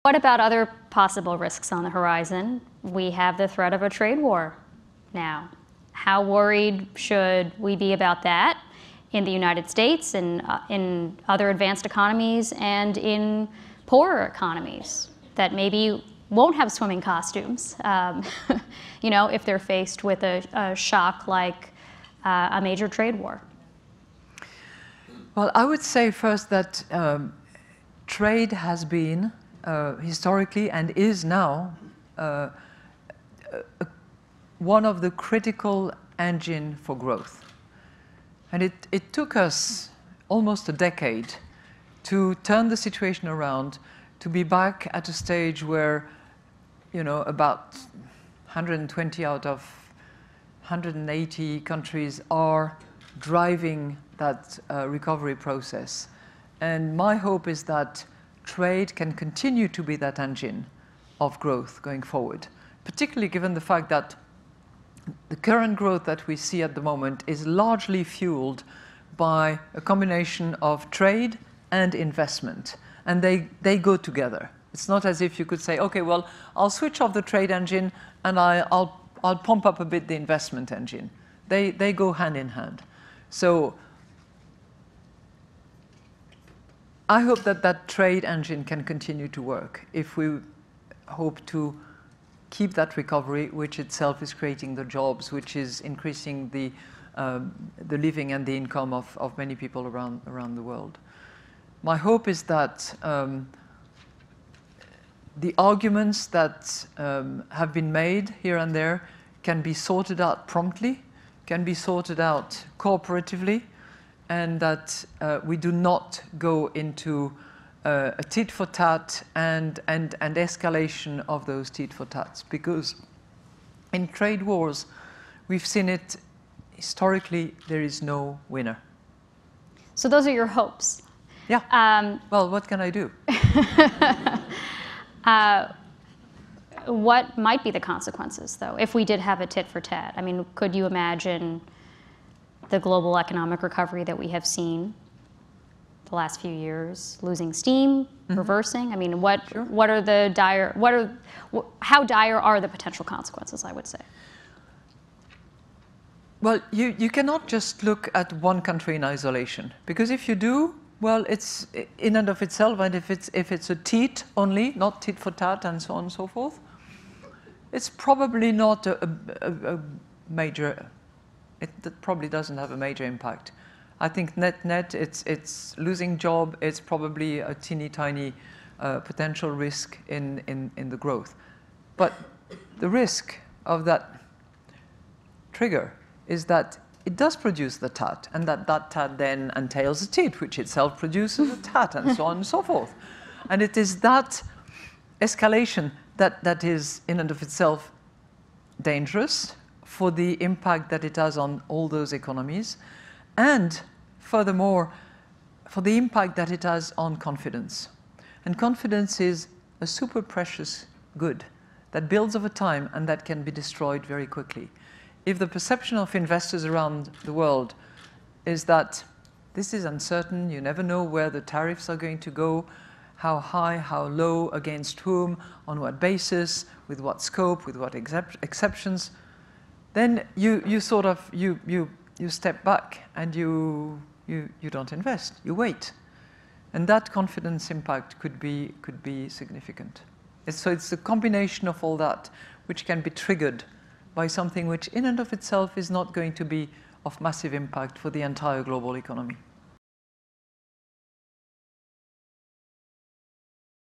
What about other possible risks on the horizon? We have the threat of a trade war now. How worried should we be about that in the United States and in other advanced economies and in poorer economies that maybe won't have swimming costumes, if they're faced with a shock like a major trade war? Well, I would say first that trade has been historically and is now one of the critical engine for growth. And it took us almost a decade to turn the situation around, to be back at a stage where, about 120 out of 180 countries are driving that recovery process. And my hope is that trade can continue to be that engine of growth going forward, particularly given the fact that the current growth that we see at the moment is largely fueled by a combination of trade and investment, and they go together. It's not as if you could say, okay, well, I'll switch off the trade engine and I'll pump up a bit the investment engine. They go hand in hand. So I hope that that trade engine can continue to work if we hope to keep that recovery, which itself is creating the jobs, which is increasing the living and the income of many people around the world. My hope is that the arguments that have been made here and there can be sorted out promptly, can be sorted out cooperatively, and that we do not go into a tit-for-tat and escalation of those tit-for-tats. Because in trade wars, we've seen it historically, there is no winner. So those are your hopes? Yeah. Well, what can I do? What might be the consequences, though, if we did have a tit-for-tat? I mean, could you imagine the global economic recovery that we have seen the last few years losing steam, reversing? I mean, Sure. what are the how dire are the potential consequences, I would say? Well, you cannot just look at one country in isolation, because if you do, well, it's in and of itself, and if it's a tit only, not tit for tat, and so on and so forth, it's probably not a major. It probably doesn't have a major impact. I think net, it's losing job. It's probably a teeny tiny potential risk in the growth, but the risk of that trigger is that it does produce the tat, and that tat then entails a tit, which itself produces a tat, and so on and so forth. And it is that escalation that is in and of itself dangerous for the impact that it has on all those economies, and furthermore, for the impact that it has on confidence. And confidence is a super precious good that builds over time and that can be destroyed very quickly. If the perception of investors around the world is that this is uncertain, you never know where the tariffs are going to go, how high, how low, against whom, on what basis, with what scope, with what exceptions, then you sort of step back and you don't invest, you wait. And that confidence impact could be significant. So it's the combination of all that which can be triggered by something which in and of itself is not going to be of massive impact for the entire global economy.